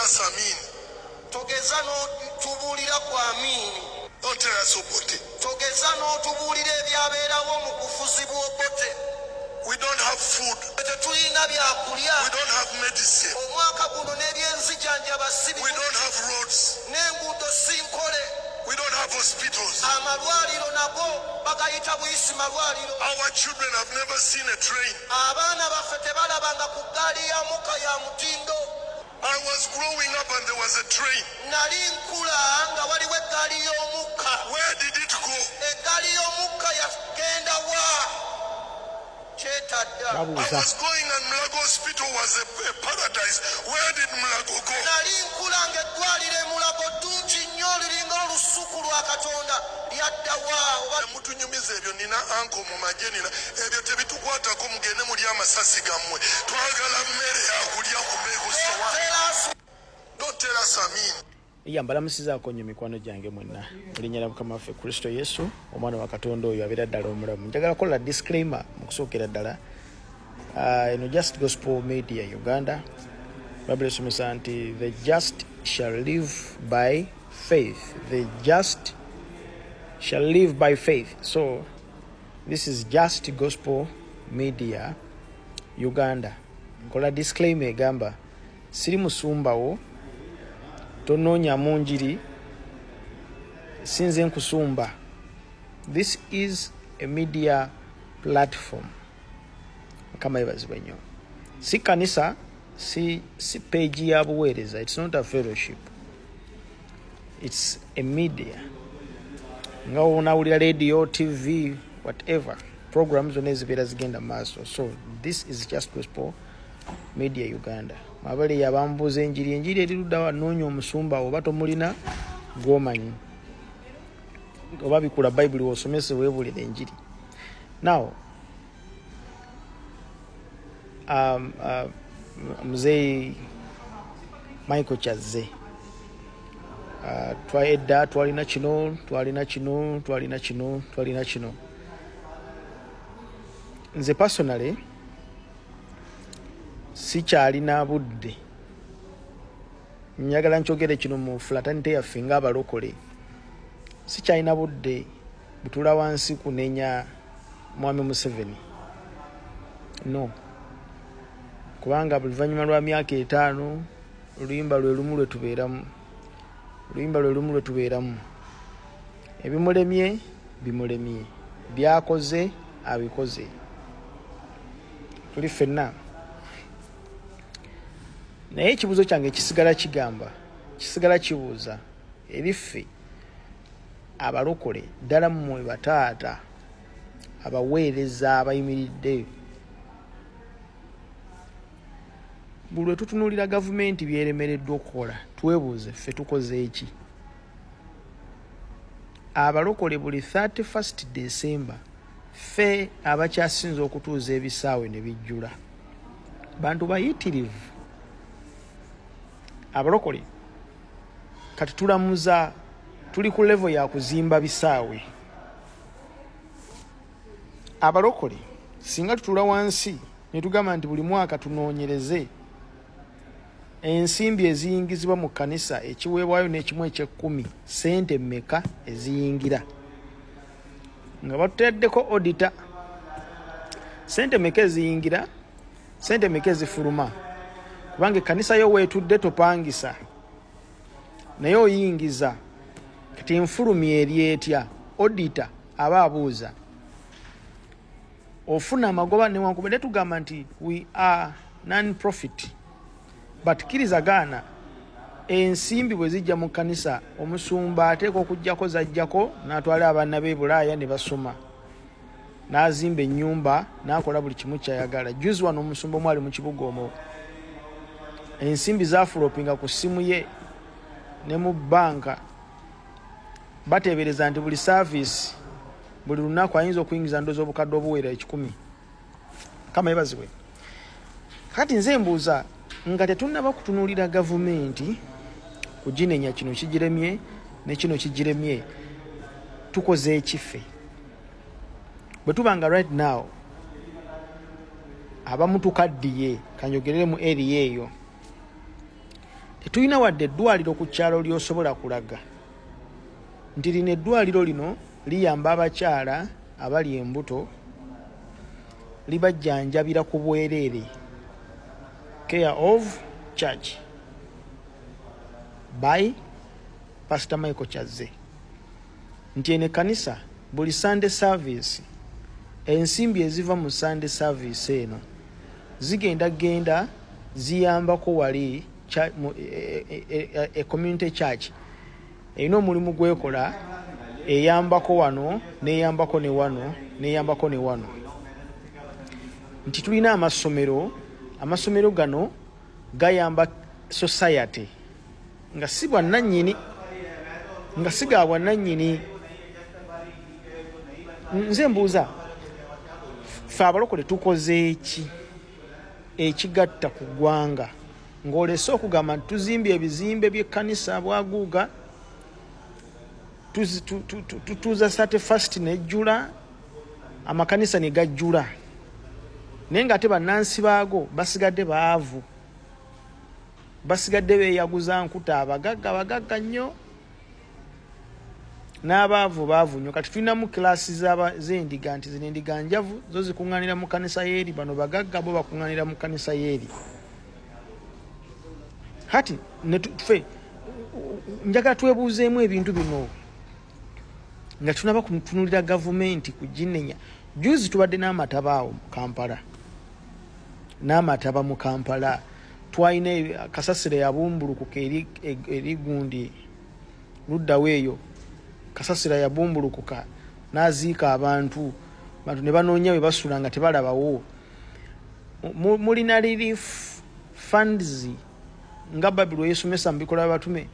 us Amin. Togeza n'otubuulira ku Amin. Don't tell us Obote. Togeza n'otubuulira ebyabeerawo mu kufuzi bw'Obote. We don't have food. Tetulina byakulya. We don't have medicine. Omwaka guno n'ebyenzijanjaba si We don't have roads. n'enguudo si nkole. We don't have hospitals. Amalwaliro nago bagayita buyisi malwaliro. Our children have never seen a train. Abaana baffe tebalabanga ku ggaali ya muka ya mutindo. I was growing up and there was a train. Nali nkula nga waliwo eggaali y'omukka. Where did it go? Eggaali y'omukka yagenda wa? Kyetadda. I was going and Mulago Hospital was a paradise. Where did Mulago go? Nali nkula nga eddwaliro e Mulago ddungi nnyo liringa olusuku lwa Katonda lyadda wa? Mutunyumiza ebyo nina anko mu magye nina ebyo tebitukwatako mugende muli amasasi gammwe. Twagala mmere yakulya ku mbeego sowa. Don't tell us Amin. Mbalamusizaako nnyo mikwano gyange mwenna erinnya lya Mukama waffe Kristo Yesu omwana wa Katonda oyo abeera ddala omulamu. Njagala kukola disclaimer mu kusookera ddala. Just Gospel Media Uganda Bible esomesa nti the just shall live by faith. The just shall live by faith. So this is Just Gospel Media Uganda. Nkola disclaimer egamba siri musumbawo tonoonya munjiri sinze nkusumba. This is a media platform. Kama ibazibwa nnyo. Si kanisa, si page ya buweereza. It's not a fellowship. It's a media. Nga unawulira radio, TV, whatever. Programs zonna ezibeera zigenda maaso. So this is Just Gospel Media Uganda. Mabale yabambuza enjiri erirudda wanoonya omusumba oba tomulina gwomanyi. Oba bikula Bible wosomese weebulira enjiri. Now, Mzee Michael Chazze. Twaedda twalina kino. Nze personally sikyalina budde. Njagala nkyogere kino mu fraternity yaffe ng'abalokole. Sikyalina budde butula wansi kunenya Mwami Museveni. No. Kubanga buluvannyuma lwa myaka 5 oluyimba lwe lumu lwe tubeeramu. Ebimulemye bimulemye. Byakoze abikoze. Tuli ffenna. Naye ekibuuzo kyange kisigala kibuuza ebiffe abalokole ddala mmwe bataata abaweereza abayimiridde buli lwe tutunuulira gavumenti byeremereddwa okukola twebuuze ffe tukoze eki? Abalokole buli 31st December ffe abakyasinza okutuuza ebisaawe ne bijjula bantu bayitirivu. Abalokole kati tulamuza tuli ku level ya kuzimba bisaawe. Abalokole singa tutula wansi ne tugamba nti buli mwaka tunoonyereze ensimbi eziyingizibwa mu kanisa ekiweebwayo n'ekimu eky'ekkumi sente mmeka eziyingira nga batuteddeko auditor. Sente mmeka eziyingira, sente mmeka ezifuluma, kubanga ekkanisa yo weetudde topangisa naye oyingiza. Kati enfulumi eri etya? Auditor aba abuuza. Ofuna amagoba newankubadde tugamba nti we are non-profit, but kirizagaana ensimbi bwe zijja mu kanisa omusumba ateeka okujjako zajjako n'atwala abaana b'e Bulaaya ne basoma n'azimba ennyumba n'akola buli kimu kyayagala. Juzi wano omusumba omwali mu kibuga omwo ensimbi zafulopinga ku ssimu ye ne mu banka. Bateebereza nti buli service buli lunaku ayinza okuyingiza ndoozi obukadde obuwera 10. Kama ebazibwe. Kati nze mbuuza nga tetunnaba kutunuulira gavumenti kuginenya kino kigiremye ne kino kigiremye tukoze ekiffe? Bwe tubanga right now abamu tukaddiye kanjogerere mu area eyo Tetulina wadde eddwaliro ku kyalo ly'osobola kulaga nti lino eddwaliro lino liyamba abakyala abali embuto libajjanjabira ku bwereere. Care of Church by Pastor Michael Chazze. Nti ene kanisa buli Sunday service ensimbi eziva mu Sunday service eno zigenda ziyambako wali community church erina omulimu gwekola eyambako wano neyambako ne wano neyambako ne wano. Nti tulina amasomero gano gayamba society nga si bwannannyini nga siga bwannannyini. Nze mbuuza ffe abalokole tukoze eki ekigatta ku ggwanga ng'olese okugamba nti tuzimbye ebizimbe by'ekkanisa bwaguuga tutuuza 31st nejjula amakanisa ne gajjula naye ng'ate bannansi baago basigadde baavu basigadde beeyaguza nkuta abagagga nnyo n'abaavu nnyo. Kati tulinamu kilaasi z'endiga nti zino endiga njavu zo zikuŋŋaanira mu kanisa y'eri, bano bagagga bo bakuŋŋaanira mu kanisa y'eri. Kati ffe njagala twebuuzeemu ebintu bino nga tunaba kutunulira gavumenti kuginenya. Juzi tubadde n'amataba awo mu Kampala, n'amataba mu Kampala twalina kasasiro yabumbulukuka eri gundi luddawo eyo. Kasasira yabumbulukuka n'aziika abantu ne banoonya we basula nga tebalabawo. Mulina relief funds nga Babilo yeesomesa mu bikola by'abatume,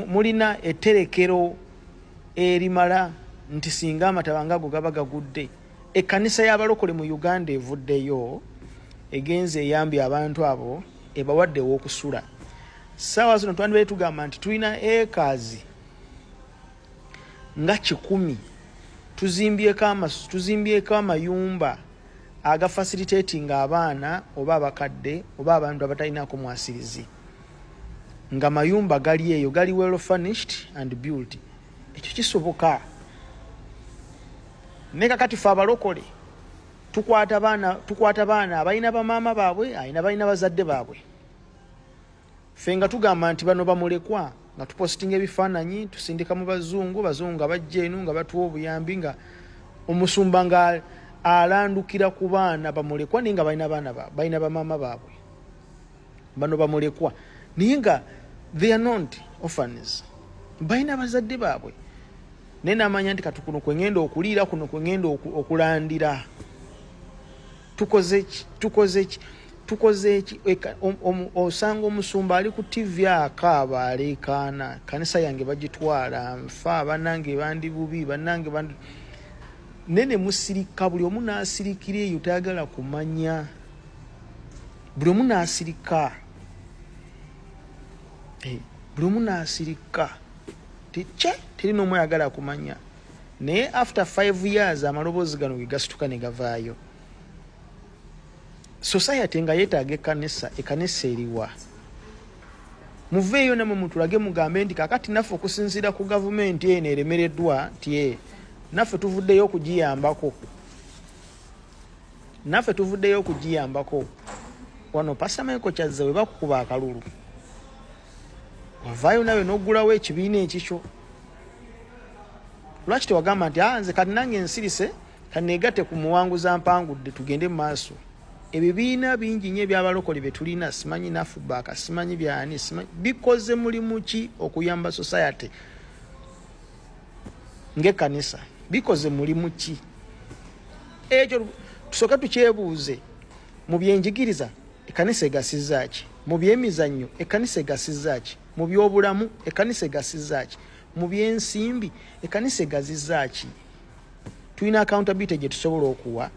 mulina etterekero erimala nti singa amataba ng'ago gaba gagudde ekkanisa y'abalokole mu Uganda evuddeyo egenze eyambye abantu abo ebawadde w'okusula. Ssaawa zino twandibadde tugamba nti tulina acres nga 100 tuzimbyeko amayumba aga facilitating abaana oba abakadde oba abantu abatalinako mwasirizi, nga mayumba gali eyo, gali well furnished and built. Ekyo kisoboka. Ne kakati ffe abalokole tukwata baana abalina bamaama baabwe balina bazadde baabwe. Ffe nga tugamba nti bano bamulekwa nga tupositinga ebifaananyi tusindika mu bazungu nga bajja eno nga batuwa obuyambi, nga omusumba nga alandukira ku baana bamulekwa naye nga balina bamaama baabwe. Bano bamulekwa naye nga they are not orphans, balina bazadde baabwe. Naye n'amanya nti kati kuno kwe ngenda okuliira, kuno kwe ngenda okulandira. Tukoze ki? Osanga omusumba ali ku TV akaaba aleekaana, kanisa yange bagitwala, nfa bannange bandi bubi, bannange bandi nene musirika. Buli omu n'asirikira eyo tayagala kumanya. Buli omu n'asirika. Buli omu n'asirika. Terina omu ayagala kumanya. Naye after 5 years amaloboozi gano ge gasituka ne gavaayo. Society nga yeetaaga ekkanisa eriwa. Muveeyo namwe mutulage mugambe nti kakati naffe okusinziira ku gavumenti eno eremereddwa nti naffe tuvuddeyo okugiyambako. Wano Pastor Michael Chazze we bakukuba akalulu, wavaayo nawe n'oggulawo ekibiina ekikyo. Lwaki tewagamba nti nze kati nange ensirise kaneegatte ku muwanguza mpangudde tugende mu maaso? Ebibiina bingi nnyo ebyabalokole bye tulina, simanyi Nafubaaka, simanyi byani, bikoze mulimu ki okuyamba society ng'ekkanisa? Bikoze mulimu ki? Ekyo tusooka tukyebuuze. Mu byenjigiriza ekkanisa egasizza ki? Mu byemizannyo ekkanisa egasizza ki? Mu byobulamu ekkanisa egasizza ki? Mu byensimbi ekkanisa egazizza ki? Tulina accountability gye tusobola okuwa.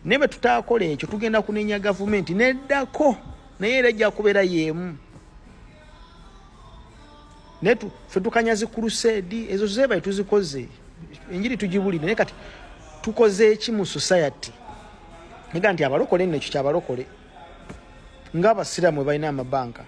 Ne bwe tutaakola ekyo tugenda kunenya gavumenti neddako, naye era ejja kubeera y'emu. Ffe tukanyazi crusade ezo zeebaye tuzikoze, enjiri tugibulire, naye kati tukoze eki mu society? Nega nti abalokole nno ekyo kyabalokole. Ng'abasiraamu balina amabanka,